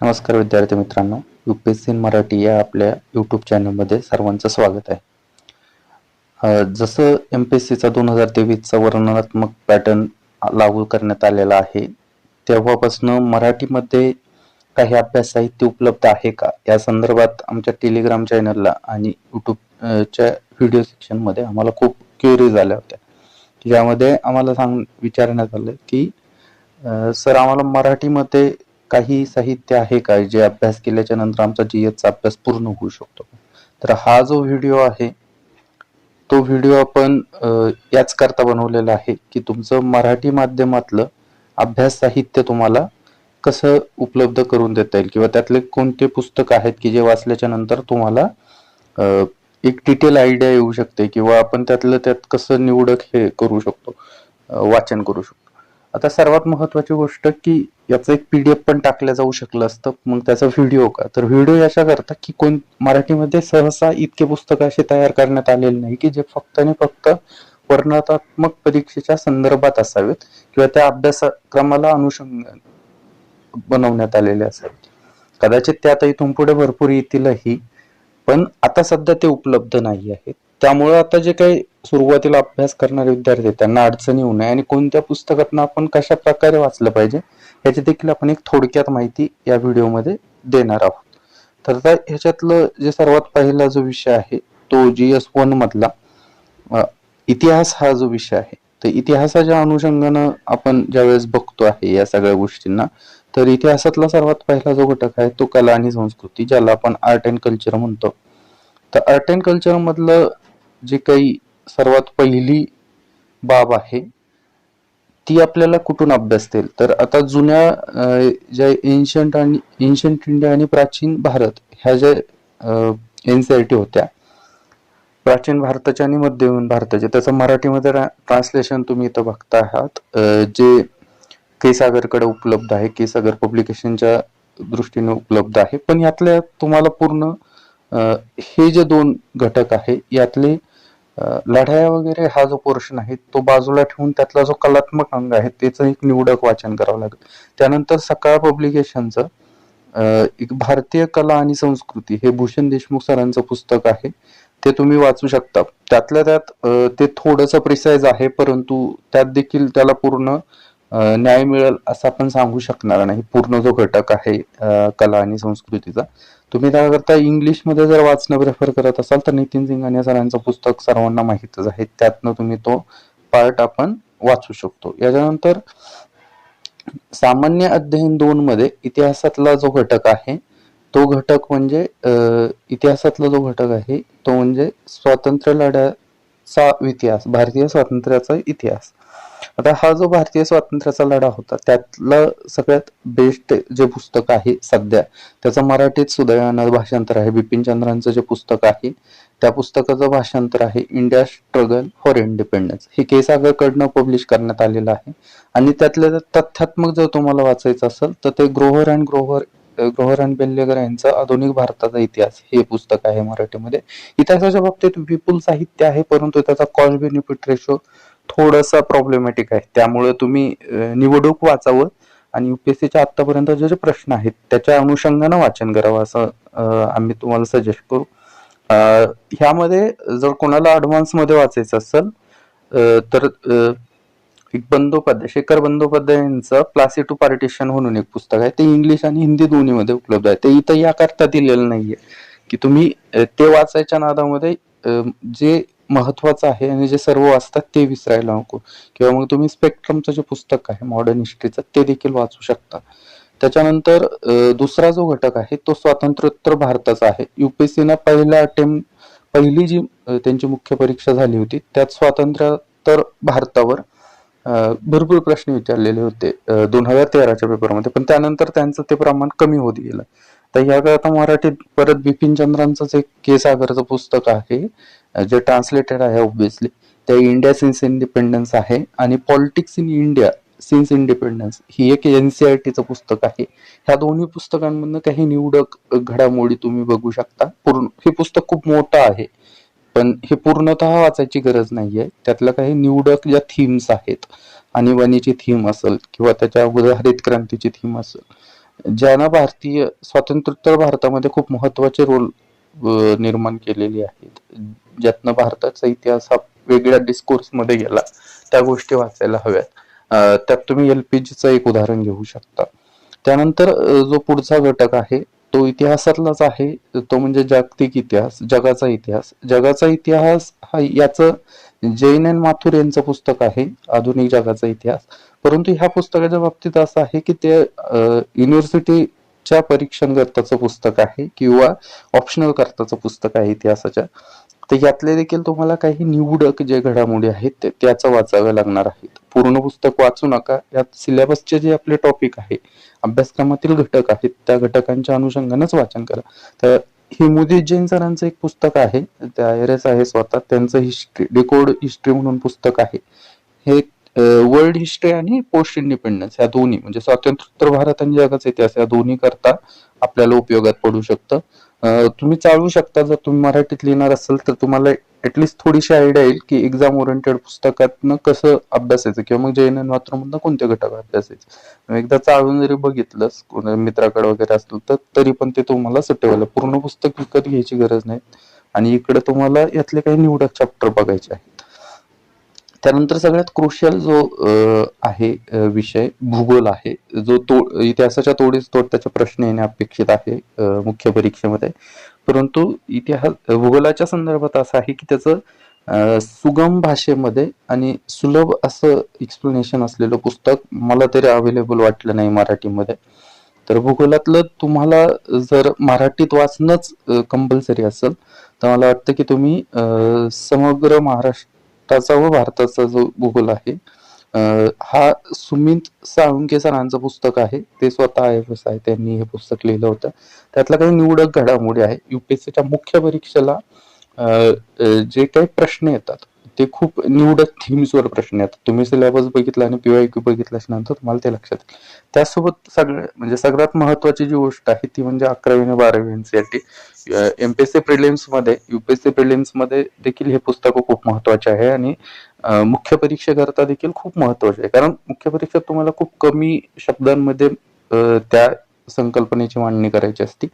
नमस्कार विद्यार्थी मित्रांनो, UPSC मराठी या आपल्या यूट्यूब चॅनलमध्ये सर्वांचं स्वागत आहे. जसं MPSCचा 2023चा वर्णनात्मक पॅटर्न लागू करण्यात आलेला आहे, तेव्हापासून मराठीमध्ये काही अभ्यास साहित्य उपलब्ध आहे का या संदर्भात आमच्या टेलिग्राम चॅनलला आणि यूट्यूबच्या व्हिडिओ सेक्शनमध्ये आम्हाला खूप क्वेरीज आल्या होत्या. ज्यामध्ये आम्हाला विचारण्यात आलं की सर आम्हाला मराठीमध्ये काही साहित्य आहे का जे अभ्यास केल्याच्या नंतर आमचा GS अभ्यास पूर्ण होऊ शकतो. तर हा जो व्हिडिओ आहे तो व्हिडिओ आपण याच करता बनवलेला आहे की तुमचं मराठी माध्यमातलं अभ्यास साहित्य तुम्हाला कसं उपलब्ध करून देता येईल किंवा त्यातले कोणते पुस्तक आहेत की जे वाचल्याच्या नंतर तुम्हाला एक डिटेल आयडिया येऊ शकते किंवा आपण त्यात कसं निवडक हे करू शकतो, वाचन करू शकतो. आता सर्वात महत्वाची गोष्ट की याचं एक PDF पण टाकलं जाऊ शकलं असतं, मग त्याचा व्हिडिओ का? तर व्हिडिओ याच्या करता की मराठीमध्ये सहसा इतके पुस्तक असे तयार करण्यात आलेले नाही की जे फक्त आणि फक्त वर्णनात्मक परीक्षेच्या संदर्भात असावेत किंवा त्या अभ्यासक्रमाला अनुषंगाने बनवण्यात आलेले असावेत. कदाचित त्यात इथून पुढे भरपूर येतीलही, पण आता सध्या ते उपलब्ध नाही आहेत. त्यामुळे आता जे काही सुरुवातीला अभ्यास करणारे विद्यार्थी त्यांना अडचणी येऊ नये आणि कोणत्या पुस्तकातून आपण कशा प्रकारे वाचलं पाहिजे याची देखील आपण एक थोडक्यात माहिती या व्हिडिओमध्ये देणार आहोत. तर ह्याच्यातलं जे सर्वात पहिला जो विषय आहे तो GS1 मधला इतिहास हा जो विषय आहे, तर इतिहासाच्या अनुषंगानं आपण ज्यावेळेस बघतो आहे या सगळ्या गोष्टींना, तर इतिहासातला सर्वात पहिला जो घटक आहे तो कला आणि संस्कृती, ज्याला आपण आर्ट अँड कल्चर म्हणतो. तर आर्ट अँड कल्चर मधलं जे काही सर्वात पहिली बाब आहे ती आपल्याला कुठून अभ्यासता येईल, तर आता जुन्या ज्या एन्शंट इंडिया आणि प्राचीन भारत ह्या ज्या NCERT होत्या, प्राचीन भारताच्या आणि मध्ययुगीन भारताच्या, त्याचं मराठीमध्ये ट्रान्सलेशन तुम्ही इथं बघता आहात, जे केसागरकडे उपलब्ध आहे, केसागर पब्लिकेशनच्या दृष्टीने उपलब्ध आहे. पण यातल्या तुम्हाला पूर्ण हे जे दोन घटक आहे यातले लढाया वगैरे हा जो पोर्शन आहे तो बाजूला ठेवून त्यातला जो कलात्मक अंग आहे त्याचं एक निवडक वाचन करावं लागेल. त्यानंतर सकाळ पब्लिकेशनचं एक भारतीय कला आणि संस्कृती हे भूषण देशमुख सरांचं पुस्तक आहे, ते तुम्ही वाचू शकता. त्यातल्या त्यात ते थोडंसं प्रिसाइज आहे, परंतु त्यात देखील त्याला पूर्ण न्याय मिळेल असं आपण सांगू शकणार नाही. पूर्ण जो घटक आहे कला आणि संस्कृतीचा, तुम्ही त्याकरता इंग्लिशमध्ये जर वाचणं प्रेफर करत असाल तर नितीन सिंघानिया सरांचं पुस्तक सर्वांना माहितच आहे, त्यातनं तुम्ही तो पार्ट आपण वाचू शकतो. याच्यानंतर सामान्य अध्ययन 2 मध्ये इतिहासातला जो घटक आहे तो घटक म्हणजे इतिहासातला जो घटक आहे तो म्हणजे स्वातंत्र्य लढ्याचा इतिहास, भारतीय स्वातंत्र्याचा इतिहास. आता हा जो भारतीय स्वातंत्र्याचा लढा होता त्यातलं सगळ्यात बेस्ट जे पुस्तक आहे सध्या, त्याचं मराठीत सुदैवानं भाषांतर आहे. बिपिन चंद्रांचं जे पुस्तक आहे त्या पुस्तकाचं भाषांतर आहे इंडिया स्ट्रगल फॉर इंडिपेंडन्स, हे केसागरकडनं पब्लिश करण्यात आलेलं आहे. आणि त्यातल्या तथ्यात्मक जर तुम्हाला वाचायचं असेल तर ते ग्रोव्हर अँड बेल्लेकर यांचं आधुनिक भारताचा इतिहास हे पुस्तक आहे मराठीमध्ये. इतिहासाच्या बाबतीत विपुल साहित्य आहे, परंतु त्याचा कॉस्ट बेनिफिट रेशो थोडासा प्रॉब्लेमॅटिक आहे. त्यामुळे तुम्ही निवडूक वाचावं आणि UPSCच्या आतापर्यंत जे प्रश्न आहेत त्याच्या अनुषंगानं वाचन करावं असं आम्ही तुम्हाला सजेस्ट करू. ह्यामध्ये जर कोणाला ऍडव्हान्स मध्ये वाचायचं असेल तर एक शेखर बंदोपाध्याय यांचं प्लासी टू पार्टिशन म्हणून एक पुस्तक आहे, ते इंग्लिश आणि हिंदी दोन्ही मध्ये उपलब्ध आहे. ते इथं याकरता दिलेलं नाहीये की तुम्ही ते वाचायच्या नादामध्ये जे महत्वाचं आहे आणि जे सर्व वाचतात ते विसरायला नको. किंवा मग तुम्ही स्पेक्ट्रमचं जे पुस्तक आहे मॉडर्न हिस्ट्रीचं ते देखील वाचू शकता. त्याच्यानंतर दुसरा जो घटक आहे तो स्वातंत्र्योत्तर भारताचा आहे. UPSCनं पहिली जी त्यांची मुख्य परीक्षा झाली होती त्यात स्वातंत्र्योत्तर भारतावर भरपूर प्रश्न विचारलेले होते 2013च्या पेपरमध्ये, पण त्यानंतर त्यांचं ते प्रमाण कमी होत गेलं. तर याकरता मराठीत परत बिपिन चंद्रांचंच एक केसागरचं पुस्तक आहे जे ट्रान्सलेटेड आहे ऑब्विसली, ते इंडिया सिन्स इंडिपेंडन्स आहे. आणि politics in India since independence ही एक NCERTचं पुस्तक आहे. ह्या दोन्ही पुस्तकांमधनं काही निवडक घडामोडी तुम्ही बघू शकता. हे पुस्तक खूप मोठं आहे, पण हे पूर्णतः वाचायची गरज नाहीये. त्यातल्या काही निवडक ज्या थीम्स आहेत, आणीबाणीची थीम असेल किंवा त्याच्या अगोदर हरित क्रांतीची थीम असेल, ज्यानं भारतीय स्वातंत्र्योत्तर भारतामध्ये खूप महत्वाचे रोल निर्माण केलेले आहेत, ज्यातनं भारताचा इतिहास हा वेगळ्या डिस्कोर्स मध्ये गेला, त्या गोष्टी वाचायला हव्यात. त्यात तुम्ही LPGचं एक उदाहरण घेऊ शकता. त्यानंतर जो पुढचा घटक आहे तो इतिहासातलाच आहे, तो म्हणजे जागतिक इतिहास, जगाचा इतिहास. जगाचा इतिहास हा याचं जैन अँड माथुर यांचं पुस्तक आहे, आधुनिक जगाचा इतिहास. परंतु ह्या पुस्तकाच्या बाबतीत असं आहे की ते युनिव्हर्सिटीच्या परीक्षांकरताचं पुस्तक आहे किंवा ऑप्शनल करताचं पुस्तक आहे इतिहासाच्या. तर यातले देखील तुम्हाला काही निवडक जे घडामोडी आहेत त्याचं वाचाव्या लागणार आहेत. पूर्ण पुस्तक वाचू नका. यात सिलेबसचे जे आपले टॉपिक आहे, अभ्यासक्रमातील घटक आहेत, त्या घटकांच्या अनुषंगानेच वाचन करा. तर हिमुदी जैन सरांचं एक पुस्तक आहे, ते IRS आहे स्वतः, त्यांचं हिस्ट्री डिकोड हिस्ट्री म्हणून पुस्तक आहे. हे वर्ल्ड हिस्ट्री आणि पोस्ट इंडिपेंडन्स या दोन्ही म्हणजे स्वातंत्र्योत्तर भारत आणि जगाचा इतिहास या दोन्ही करता आपल्याला उपयोगात पडू शकतं. तुम्ही चालवू शकता. जर तुम्ही मराठीत लिहिणार असाल तर तुम्हाला ऍटलिस्ट थोडीशी आयडिया येईल की एक्झाम ओरिएंटेड पुस्तकातनं कसं अभ्यासायचं किंवा मग जैन मधनं कोणते घटक अभ्यासायचे. एकदा चालवून जरी बघितलंस मित्राकडे वगैरे असलं तर तरी पण ते तुम्हाला सुटेबल. पूर्ण पुस्तक विकत घ्यायची गरज नाही आणि इकडे तुम्हाला यातले काही निवडक चॅप्टर बघायचे आहेत. त्यानंतर सगळ्यात क्रुशियल जो आहे विषय भूगोल आहे, जो इतिहासाच्या तोडीस तोड त्याचे प्रश्न येणे अपेक्षित आहे मुख्य परीक्षेमध्ये. परंतु भूगोलाच्या संदर्भात असं आहे की त्याचं सुगम भाषेमध्ये आणि सुलभ असं एक्सप्लेनेशन असलेलं पुस्तक मला तरी अवेलेबल वाटलं नाही मराठीमध्ये. तर भूगोलातलं तुम्हाला जर मराठीत वाचणंच कंपल्सरी असेल तर मला वाटतं की तुम्ही समग्र महाराष्ट्राचा व भारताचा जो भूगोल आहे हा सुमित साळुंके सरांचं पुस्तक आहे, ते स्वतः IFS आहे, त्यांनी हे पुस्तक लिहिलं होतं. त्यातल्या काही निवडक घडामोडी आहे. UPSCच्या मुख्य परीक्षेला जे काही प्रश्न येतात ते खूप निवडक थीम्सवर प्रश्न येतात. तुम्ही सिलेबस बघितला आणि PYQ बघितल्याच्या नंतर तुम्हाला ते लक्षात येईल. त्यासोबत म्हणजे सगळ्यात महत्वाची जी गोष्ट आहे ती म्हणजे 11वी आणि 12वी NCERT. MPSC प्रिलिम्स मध्ये, UPSC प्रिलिम्स मध्ये देखील हे पुस्तक खूप महत्वाचे आहे आणि मुख्य परीक्षेकरता देखील खूप महत्वाचे आहे. कारण मुख्य परीक्षेत तुम्हाला खूप कमी शब्दांमध्ये त्या संकल्पनेची मांडणी करायची असते,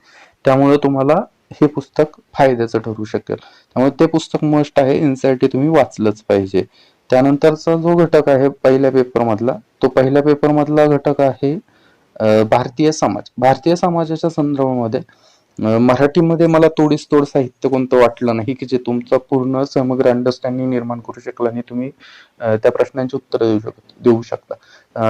त्यामुळे तुम्हाला हे पुस्तक फायद्याचं ठरू शकेल. त्यामुळे ते पुस्तक मस्ट आहे, NCERT तुम्ही वाचलंच पाहिजे. त्यानंतरचा जो घटक आहे पहिल्या पेपर मधला, तो पहिल्या पेपर मधला घटक आहे भारतीय समाज. भारतीय समाजाच्या संदर्भामध्ये मराठीमध्ये मला तोडीस तोड साहित्य कोणतं वाटलं नाही की जे तुमचा पूर्ण समग्र अंडरस्टँडिंग निर्माण करू शकलं आणि तुम्ही त्या प्रश्नांची उत्तर देऊ शकता.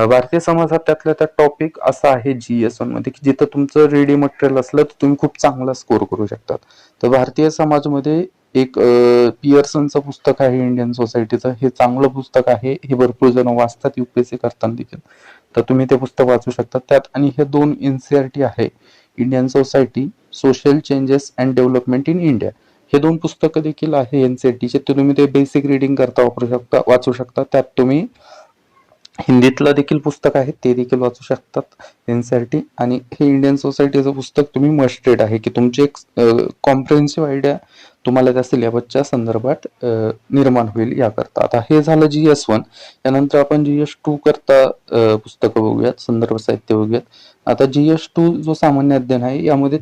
भारतीय समाजात त्यातल्या त्यात टॉपिक असा आहे GS1 मध्ये की जिथं तुमचं रेडी मटेरियल असलं तर तुम्ही खूप चांगला स्कोर करू शकतात. तर भारतीय समाजमध्ये एक पियर्सनचं पुस्तक आहे इंडियन सोसायटीचं, हे चांगलं पुस्तक आहे, हे भरपूर जण वाचतात UPSC करताना देखील, तर तुम्ही ते पुस्तक वाचू शकता. त्यात आणि हे 2 NCERT आहे, Indian society, social changes and development in India, हे 2 पुस्तकं देखील आहे NCERTचे. तुम्ही ते बेसिक रिडिंग करता वाचू शकता. त्यात तुम्ही हिंदीतलं देखील पुस्तक आहे ते देखील वाचू शकतात NCERT. आणि हे इंडियन सोसायटीचं पुस्तक तुम्ही मस्ट रीड आहे की तुमची एक कॉम्प्रिहेन्सिव्ह आयडिया तुम्हाला त्या सिलेबसच्या संदर्भात निर्माण होईल याकरता. आता हे झालं GS1. यानंतर आपण GS2 करता पुस्तकं बघूयात, संदर्भ साहित्य बघूयात. आता GS2 जो सामान्य अध्ययन आहे यामध्ये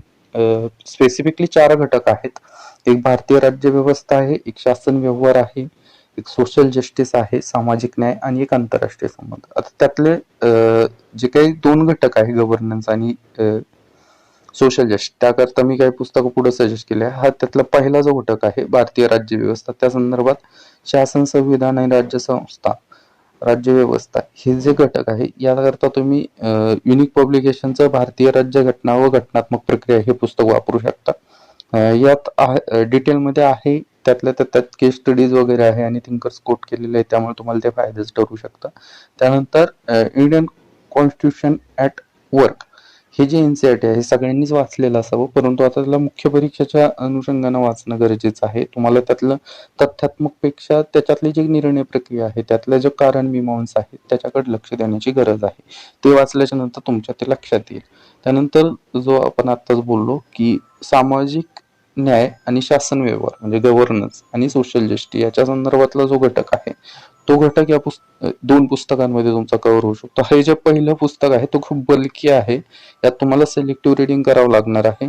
स्पेसिफिकली 4 घटक आहेत. एक भारतीय राज्य व्यवस्था आहे, एक शासन व्यवहार आहे, एक सोशल जस्टिस आहे, सामाजिक न्याय, आणि एक आंतरराष्ट्रीय संबंध. आता त्यातले जे काही 2 घटक आहे गव्हर्नन्स आणि सोशल जस्टिस, त्याकरता मी काही पुस्तकं पुढे सजेस्ट केले. हा त्यातला पहिला जो घटक आहे भारतीय राज्य व्यवस्था, त्या संदर्भात शासन, संविधान आणि राज्य संस्था, राज्य व्यवस्था हे जे घटक आहे याकरता तुम्ही युनिक पब्लिकेशनचं भारतीय राज्य घटना व घटनात्मक प्रक्रिया हे पुस्तक वापरू शकता. यात डिटेलमध्ये आहे, त्यातल्या त्यात केस स्टडीज वगैरे आहे आणि थिंकर्स कोट केलेले आहे, त्यामुळे तुम्हाला ते फायद्याचं ठरू शकतं. त्यानंतर इंडियन कॉन्स्टिट्यूशन ॲट वर्क, हे जे NCERT आहे हे सगळ्यांनीच वाचलेलं असावं, परंतु आता त्याला मुख्य परीक्षेच्या अनुषंगानं वाचणं गरजेचं आहे. तुम्हाला त्यातलं तथ्यात्मक पेक्षा त्याच्यातली जी निर्णय प्रक्रिया आहे, त्यातलं जे कारण मीमांसा आहे त्याच्याकडे लक्ष देण्याची गरज आहे. ते वाचल्याच्या नंतर तुमच्या ते लक्षात येईल. त्यानंतर जो आपण आत्ताच बोललो की सामाजिक न्याय आणि शासन व्यवहार म्हणजे गव्हर्नन्स आणि सोशल जस्टिस याच्या संदर्भातला जो घटक आहे तो घटक या दोन पुस्तकांमध्ये तुमचा कव्हर होऊ शकतो. हे जे पहिलं पुस्तक आहे तो खूप बल्की आहे, यात तुम्हाला सिलेक्टिव्ह रिडिंग करावं लागणार आहे.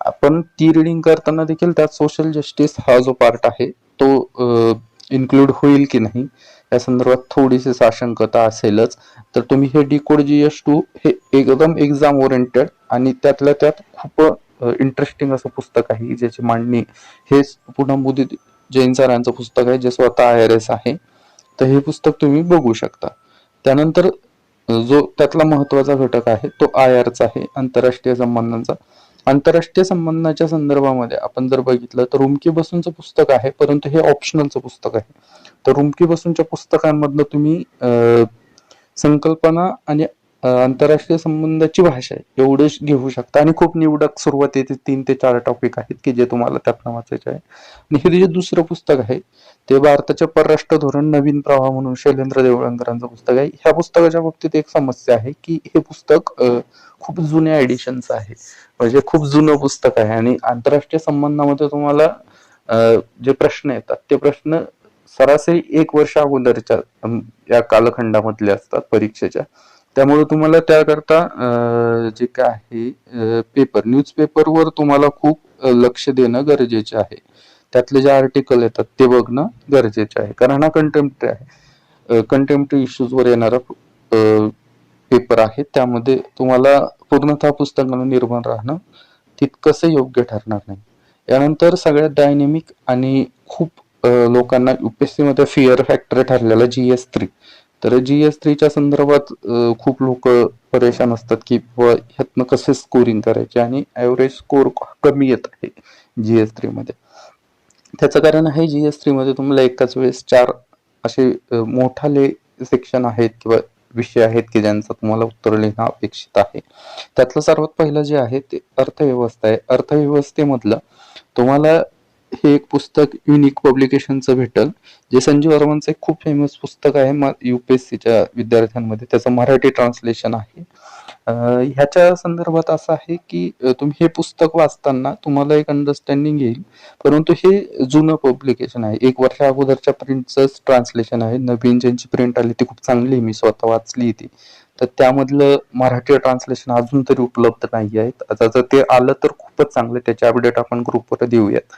आपण ती रिडिंग करताना देखील त्यात सोशल जस्टिस हा जो पार्ट आहे तो इन्क्लूड होईल की नाही या संदर्भात थोडीशी साशंकता असेलच. तर तुम्ही हे डिकोड GS2 हे एकदम एक्झाम ओरिएंटेड आणि त्यातल्या त्यात खूप इंटरेस्टिंग असं पुस्तक आहे, ज्याची मांडणी हे पुन्हा मुदित जैन सरांचं पुस्तक आहे, जे स्वतः IRS आहे. तर हे पुस्तक तुम्ही बघू शकता. त्यानंतर जो त्यातला महत्वाचा घटक आहे तो IRचा आहे, आंतरराष्ट्रीय संबंधांचा. आंतरराष्ट्रीय संबंधाच्या संदर्भामध्ये आपण जर बघितलं तर रुमकी बसूनचं पुस्तक आहे, परंतु हे ऑप्शनलचं पुस्तक आहे. तर रुमकी बसूनच्या पुस्तकांमधनं तुम्ही संकल्पना आणि आंतरराष्ट्रीय संबंधाची भाषा आहे एवढंच घेऊ शकता आणि खूप निवडक सुरुवातीचे 3 ते 4 टॉपिक आहेत की जे तुम्हाला त्यातनं वाचायचे आहे. आणि हे जे दुसरं पुस्तक आहे ते भारताचे परराष्ट्र धोरण नवीन प्रवाह म्हणून शैलेंद्र देवळणकरांचं पुस्तक आहे. ह्या पुस्तकाच्या बाबतीत एक समस्या आहे की हे पुस्तक खूप जुन्या एडिशनचं आहे, म्हणजे खूप जुनं पुस्तक आहे आणि आंतरराष्ट्रीय संबंधामध्ये तुम्हाला जे प्रश्न येतात ते प्रश्न सरासरी 1 वर्ष अगोदरच्या या कालखंडामधले असतात परीक्षेच्या. त्यामुळे तुम्हाला त्याकरता जे काय आहे न्यूजपेपरवर तुम्हाला खूप लक्ष देणं गरजेचे आहे. त्यातले जे आर्टिकल येतात ते बघणं गरजेचे आहे, कारण हा कंटेम्प्टरी आहे. कंटेम्प्टरी इश्यूजवर येणारा पेपर आहे, त्यामध्ये तुम्हाला पूर्णतः पुस्तकानं निर्भर राहणं तितकंसं योग्य ठरणार नाही. यानंतर सगळ्यात डायनेमिक आणि खूप लोकांना UPSC मध्ये फिअर फॅक्टर ठरलेला GS3. तर GS3च्या संदर्भात खूप लोक परेशान असतात की ह्यातनं कसे स्कोरिंग करायचे आणि ऍव्हरेज स्कोर कमी येत आहे GS3 मध्ये. त्याचं कारण आहे GS3 मध्ये तुम्हाला एकाच वेळेस 4 असे मोठाले सेक्शन आहेत किंवा विषय आहेत की ज्यांचं तुम्हाला उत्तर लिहिणं अपेक्षित आहे. त्यातलं सर्वात पहिलं जे आहे ते अर्थव्यवस्था आहे. अर्थव्यवस्थेमधलं तुम्हाला हे एक पुस्तक युनिक पब्लिकेशनचं भेटल, जे संजीव वर्मांचं एक खूप फेमस पुस्तक आहे UPSCच्या विद्यार्थ्यांमध्ये. त्याचं मराठी ट्रान्सलेशन आहे. ह्याच्या संदर्भात असं आहे की तुम्ही हे पुस्तक वाचताना तुम्हाला एक अंडरस्टँडिंग येईल, परंतु हे जुनं पब्लिकेशन आहे, 1 वर्षा अगोदरच्या प्रिंटचं ट्रान्सलेशन आहे. नवीन ज्यांची प्रिंट आली ती खूप चांगली, मी स्वतः वाचली ती. तर त्यामधलं मराठी ट्रान्सलेशन अजून तरी उपलब्ध नाही आहेत. आता जर ते आलं तर खूपच चांगलं, त्याचे अपडेट आपण ग्रुपवर देऊयात.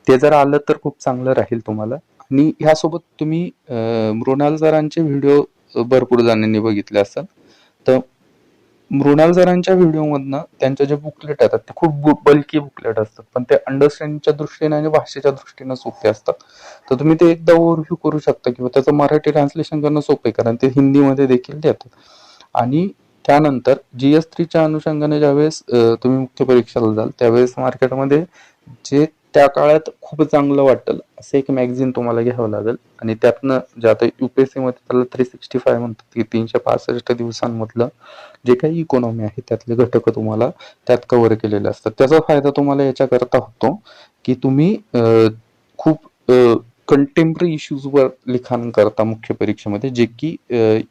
ते जर आलं तर खूप चांगलं राहील तुम्हाला. आणि ह्यासोबत तुम्ही मृणाल सरांचे व्हिडिओ भरपूर जणांनी बघितले असतात. तर मृणाल सरांच्या व्हिडिओमधनं त्यांचे जे बुकलेट येतात ते खूप बल्की बुकलेट असतात, पण ते अंडरस्टँडिंगच्या दृष्टीने आणि भाषेच्या दृष्टीने सोपे असतात. तर तुम्ही ते एकदा ओव्हरव्ह्यू करू शकता किंवा त्याचं मराठी ट्रान्सलेशन करणं सोपे, कारण ते हिंदीमध्ये देखील देतात. आणि त्यानंतर GS3च्या अनुषंगाने ज्यावेळेस तुम्ही मुख्य परीक्षेला जाल त्यावेळेस मार्केटमध्ये जे त्या काळात खूप चांगलं वाटेल असं एक मॅगझिन तुम्हाला घ्यावं लागेल. आणि त्यातनं जे आता UPSC मध्ये त्याला 365 म्हणतात की 365 दिवसांमधलं जे काही इकॉनॉमी आहे त्यातले घटक तुम्हाला त्यात कव्हर केलेले असतात. त्याचा फायदा तुम्हाला याच्याकरता होतो की तुम्ही खूप कंटेम्पररी इश्यूजवर लिखाण करता मुख्य परीक्षेमध्ये, जे की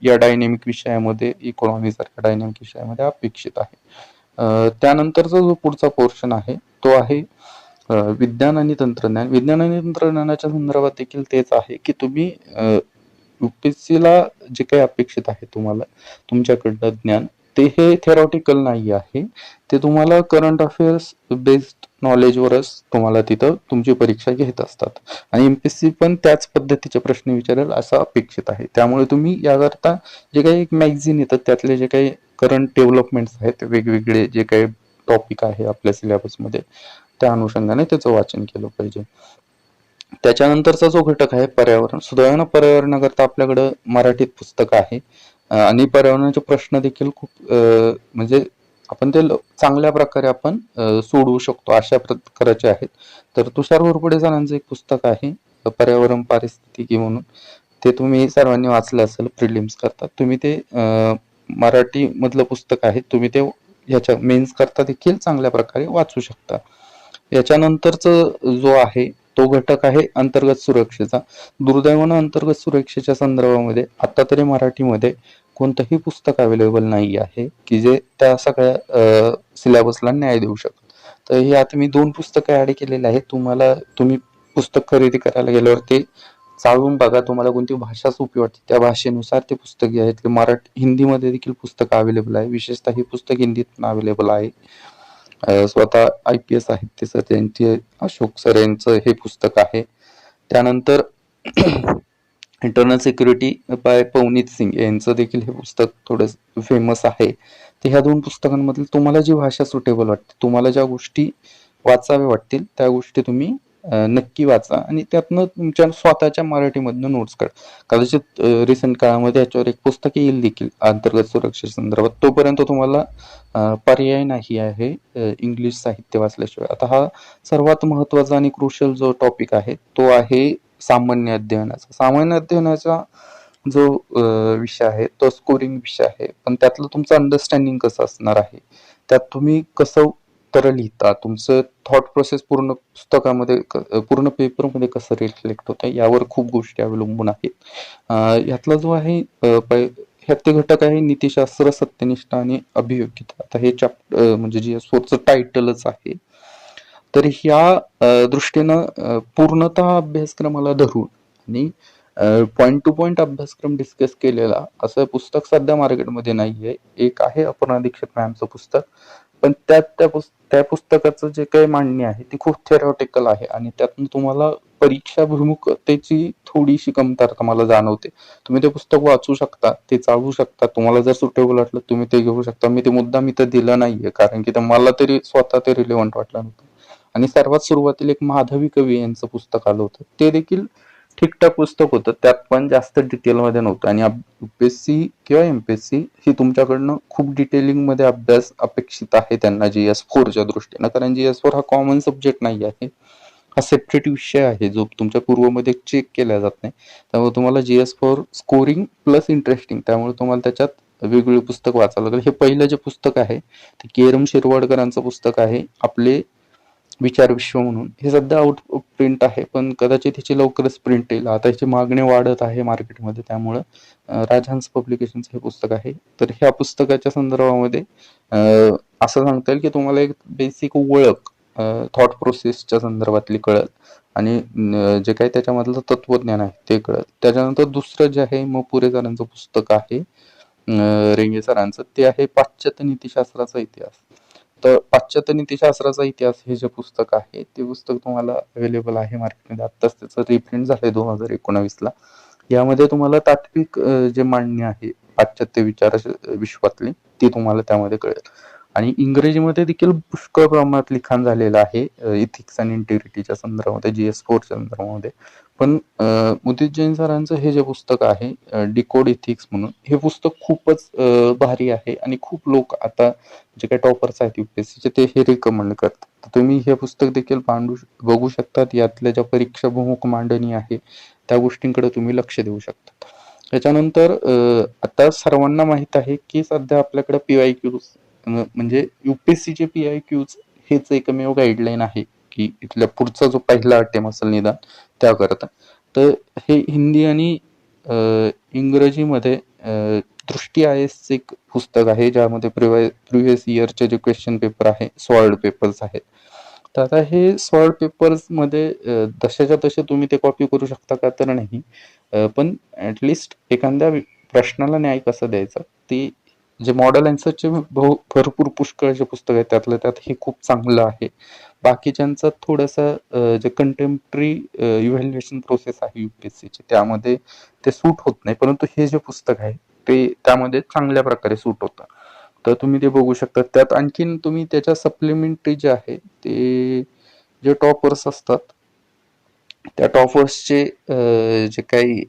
या डायनेमिक विषयामध्ये, इकॉनॉमी सारख्या डायनेमिक विषयामध्ये अपेक्षित आहे. त्यानंतरचा जो पुढचा पोर्शन आहे तो आहे विज्ञान आणि तंत्रज्ञान. विज्ञान आणि तंत्रज्ञानाच्या संदर्भात देखील तेच आहे की तुम्ही UPSCला जे काही अपेक्षित आहे तुम्हाला तुमच्याकडनं ज्ञान, ते हे थेरॉटिकल नाही आहे, ते तुम्हाला करंट अफेअर्स बेस्ड नॉलेजवरच तुम्हाला तिथं तुमची परीक्षा घेत असतात. आणि MPSC पण त्याच पद्धतीचे प्रश्न विचारेल असं अपेक्षित आहे. त्यामुळे तुम्ही याकरता जे काही एक मॅगझिन येतं त्यातले जे काही करंट डेव्हलपमेंट्स आहेत, वेगवेगळे जे काही टॉपिक आहे आपल्या सिलेबसमध्ये, त्या अनुषंगाने त्याचं वाचन केलं पाहिजे. त्याच्यानंतरचा जो घटक आहे पर्यावरण. सुदैवानं पर्यावरणाकरता आपल्याकडं मराठीत पुस्तक आहे आणि पर्यावरणाचे प्रश्न देखील खूप म्हणजे आपण ते चांगल्या प्रकारे आपण सोडवू शकतो अशा प्रकारचे आहेत. तर तुषार घोरपडे सरांचं एक पुस्तक आहे पर्यावरण पारिस्थितिकी म्हणून, ते तुम्ही सर्वांनी वाचलं असेल प्रिलिम्स करता. तुम्ही ते मराठी मधलं पुस्तक आहे, तुम्ही ते ह्याच्या मेन्स करता देखील चांगल्या प्रकारे वाचू शकता. याच्यानंतरचा जो आहे तो घटक आहे अंतर्गत सुरक्षेचा. दुर्दैवानं अंतर्गत सुरक्षेच्या संदर्भामध्ये आता तरी मराठीमध्ये कोणतंही पुस्तक अवेलेबल नाही आहे की जे त्या सगळ्या सिलेबसला न्याय देऊ शकतं. तर हे आता मी 2 पुस्तकं ऍड केलेले आहेत. तुम्ही पुस्तक खरेदी करायला गेल्यावर ते चालून बघा, तुम्हाला कोणती भाषा सोपी वाटते त्या भाषेनुसार ते पुस्तक जे आहेत ते मराठी हिंदीमध्ये देखील पुस्तक अवेलेबल आहे. विशेषतः हे पुस्तक हिंदीत पण अवेलेबल आहे. स्वतः IPS आहेत ते सर, त्यांचे अशोक सर यांचं हे पुस्तक आहे. त्यानंतर internal security by Pavneet Singh यांचं देखील हे पुस्तक थोडं फेमस आहे. तर ह्या दोन पुस्तकांमधील तुम्हाला जी भाषा सुटेबल वाटते, तुम्हाला ज्या गोष्टी वाचाव्या वाटतील त्या गोष्टी तुम्ही नक्की वाचा आणि त्यातनं तुमच्या स्वतःच्या मराठीमधनं नोट्स काढा. कदाचित रिसेंट काळामध्ये याच्यावर एक पुस्तक येईल देखील अंतर्गत सुरक्षेसंदर्भात. तोपर्यंत तुम्हाला पर्याय नाही आहे इंग्लिश साहित्य वाचल्याशिवाय. आता हा सर्वात महत्वाचा आणि क्रुशियल जो टॉपिक आहे तो आहे सामान्य अध्ययनाचा. सामान्य अध्ययनाचा जो विषय आहे तो स्कोरिंग विषय आहे, पण त्यातलं तुमचं अंडरस्टँडिंग कसं असणार आहे, त्यात तुम्ही कसं उत्तरं लिहिता, तुमचं थॉट प्रोसेस पूर्ण पुस्तकामध्ये पूर्ण पेपरमध्ये कसं रिफ्लेक्ट होतं यावर खूप गोष्टी अवलंबून आहेत. यातला जो आहे ह्यात ते घटक आहे नीतिशास्त्र, सत्यनिष्ठा आणि अभियोग्यता. आता हे चॅप्टर म्हणजे GS4चं टायटलच आहे. तर ह्या दृष्टीनं पूर्णतः अभ्यासक्रमाला धरून आणि पॉइंट टू पॉइंट अभ्यासक्रम डिस्कस केलेला असं पुस्तक सध्या मार्केटमध्ये नाहीये. एक आहे अपर्णा दीक्षित मॅमचं पुस्तक, पण त्या पुस्तकाचं जे काही मांडणी आहे ती खूप थेरॉटिकल आहे आणि त्यातून तुम्हाला परीक्षाभिमुखतेची थोडीशी कमतरता मला जाणवते. तुम्ही ते पुस्तक वाचू शकता, ते चालवू शकता, तुम्हाला जर सुटेबल वाटलं तुम्ही ते घेऊ शकता. मी ते मुद्दाम इथं दिलं नाहीये कारण की मला तरी स्वतः ते रिलेव्हंट वाटलं नव्हतं. आणि सर्वात सुरुवातीला एक माधवी कवी यांचं पुस्तक आलं होतं, ते देखील ठीकठाक पुस्तक होतं, त्यात पण जास्त डिटेलमध्ये नव्हतं. आणि UPSC किंवा MPSC ही तुमच्याकडनं खूप डिटेलिंग मध्ये अभ्यास अपेक्षित आहे त्यांना GS4च्या दृष्टीनं, कारण GS4 हा कॉमन सब्जेक्ट नाही आहे, हा सेपरेट विषय आहे जो तुमच्या पूर्वमध्ये चेक केला जात नाही. त्यामुळे तुम्हाला GS4 स्कोरिंग प्लस इंटरेस्टिंग, त्यामुळे तुम्हाला त्याच्यात वेगवेगळे पुस्तक वाचावं लागेल. हे पहिलं जे पुस्तक आहे ते केरम शिरवाडकरांचं पुस्तक आहे, आपले विचार विश्व म्हणून. हे सध्या आउट ऑफ प्रिंट आहे, पण कदाचित ह्याची लवकरच प्रिंट येईल. आता ह्याची मागणी वाढत आहे मार्केटमध्ये, त्यामुळं राजहंस पब्लिकेशनचं हे पुस्तक आहे. तर ह्या पुस्तकाच्या संदर्भामध्ये असं सांगता येईल की तुम्हाला एक बेसिक ओळख थॉट प्रोसेसच्या संदर्भातली कळेल आणि जे काही त्याच्यामधलं तत्वज्ञान आहे ते कळेल. त्याच्यानंतर दुसरं जे आहे मग पुरेकरांचं पुस्तक आहे रेंगे सरांचं, ते आहे पाश्चात्य नीतिशास्त्राचा इतिहास. तर पाश्चात्य नीतिशास्त्राचा इतिहास हे जे पुस्तक आहे ते पुस्तक तुम्हाला अवेलेबल आहे मार्केटमध्ये. आत्ताच त्याचं रिप्रिंट झालंय 2019ला. यामध्ये तुम्हाला तात्विक जे मांडणी आहे पाश्चात्य विचार विश्वातली ती तुम्हाला त्यामध्ये कळेल. आणि इंग्रजीमध्ये देखील पुष्कळ प्रमाणात लिखाण झालेलं आहे इथिक्स आणि इंटिग्रिटीच्या संदर्भामध्ये, GS4च्या संदर्भामध्ये. पण उदित जैन सरांचं हे जे पुस्तक आहे डिकोड इथिक्स म्हणून, हे पुस्तक खूपच भारी आहे आणि खूप लोक आता जे काही टॉपर्स आहेत UPSCचे ते हे रिकमेंड करतात. तर तुम्ही हे पुस्तक देखील बघू शकतात. यातल्या ज्या परीक्षाभिमुख मांडणी आहे त्या गोष्टींकडे तुम्ही लक्ष देऊ शकता. त्याच्यानंतर आता सर्वांना माहित आहे की सध्या आपल्याकडे PYQs म्हणजे UPSCचे PYQs हेच एकमेव गाईडलाईन आहे की इथल्या पुढचा जो पहिला अटेम्प्ट असेल निदान त्याकरता. तर हे हिंदी आणि इंग्रजीमध्ये दृष्टी IASचं एक पुस्तक आहे ज्यामध्ये प्रिव्हियस इयरचे जे क्वेश्चन पेपर आहे सॉल्व्ड पेपर्स आहेत. तर आता हे सॉल्व्ड पेपर्स मध्ये तशाच्या तसे तुम्ही ते कॉपी करू शकता का तर नाही, पण ऍटलिस्ट एखाद्या प्रश्नाला न्याय कसा द्यायचा ते जे मॉडेल अँसरचे भरपूर पुष्कळ जे पुस्तक आहे त्यातलं त्यात हे खूप चांगलं आहे. बाकीच्यांचं थोडंसं जे कंटेम्पररी इव्हॅल्युएशन प्रोसेस आहे UPSCची त्यामध्ये ते सूट होत नाही, परंतु हे जे पुस्तक आहे ते त्यामध्ये चांगल्या प्रकारे सूट होतं. तर तुम्ही ते बघू शकता. त्यात आणखीन तुम्ही त्याच्या सप्लिमेंटरी जे आहे ते जे टॉपर्स असतात त्या टॉपर्सचे जे काही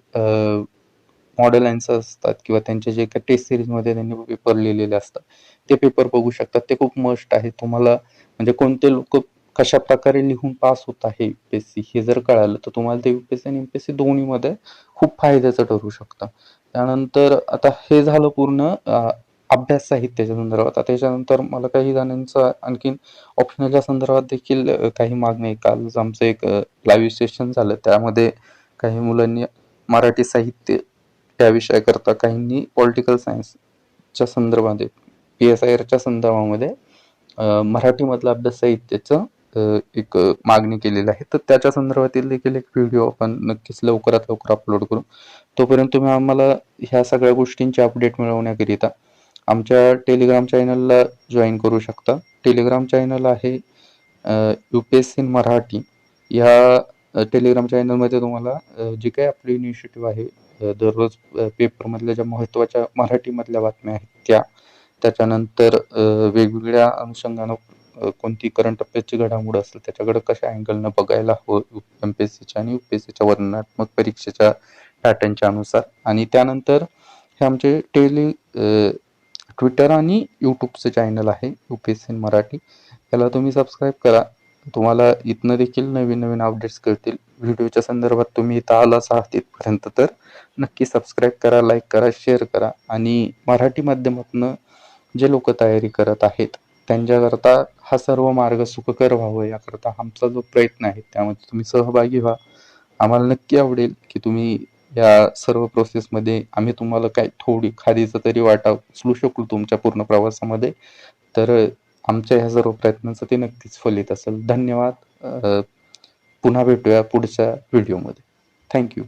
मॉडेल आन्सर असतात किंवा त्यांचे जे काही टेस्ट सिरीजमध्ये त्यांनी पेपर लिहिलेले असतात ते पेपर बघू शकतात. ते खूप मस्ट आहे. तुम्हाला म्हणजे कोणते लोक कशा प्रकारे लिहून पास होत आहे UPSC हे जर कळालं तर तुम्हाला ते UPSC आणि MPSC दोन्हीमध्ये खूप फायद्याचं ठरू शकतं. त्यानंतर आता हे झालं पूर्ण अभ्यास साहित्याच्या संदर्भात. आता त्याच्यानंतर मला काही जणांचं आणखीन ऑप्शनलच्या संदर्भात देखील काही मागणी आहे. कालच आमचं एक लाईव्ह सेशन झालं, त्यामध्ये काही मुलांनी मराठी साहित्य त्या विषयाकरता, काहींनी पॉलिटिकल सायन्सच्या संदर्भामध्ये PSIRच्या संदर्भामध्ये मराठीमधलं अभ्यास साहित्याचं एक मागणी केलेली आहे, तर त्याच्या संदर्भातील देखील एक व्हिडिओ आपण नक्कीच लवकरात लवकर अपलोड करू. तोपर्यंत तुम्ही आम्हाला ह्या सगळ्या गोष्टींची अपडेट मिळवण्याकरिता आमच्या टेलिग्राम चॅनलला जॉईन करू शकता. टेलिग्राम चॅनल आहे UPSC मराठी. या टेलिग्राम चॅनलमध्ये तुम्हाला जी काही आपली इनिशिएटिव्ह आहे, दररोज पेपरमधल्या ज्या महत्त्वाच्या मराठीमधल्या बातम्या आहेत त्याच्यानंतर वेगवेगळ्या अनुषंगानं कोणती करंट अफेअर्सची घडामोड असेल त्याच्याकडे कशा अँगलनं बघायला हवं MPSCच्या आणि UPSCच्या वर्णनात्मक परीक्षेच्या पॅटर्नच्या अनुसार, आणि त्यानंतर हे आमचे ट्विटर आणि यूट्यूबचं चॅनल आहे UPSC मराठी. याला तुम्ही सबस्क्राईब करा. तुम्हाला इथनं देखील नवीन नवीन अपडेट्स कळतील. व्हिडिओच्या संदर्भात तुम्ही इथं आलाच आहात इथपर्यंत तर नक्की सबस्क्राईब करा, लाईक करा, शेअर करा. आणि मराठी माध्यमातून जे लोक तयारी करत आहेत त्यांच्याकरता हा सर्व मार्ग सुखकर व्हावं याकरता आमचा जो प्रयत्न आहे त्यामध्ये तुम्ही सहभागी व्हा. आम्हाला नक्की आवडेल की तुम्ही या सर्व प्रोसेसमध्ये आम्ही तुम्हाला काय थोडी खारीचा तरी वाटा उचलू शकू तुमच्या पूर्ण प्रवासामध्ये. तर आमच्या ह्या सर्व प्रयत्नांचं ते नक्कीच फलित असेल. धन्यवाद. पुन्हा भेटूया पुढच्या व्हिडिओमध्ये. थँक्यू.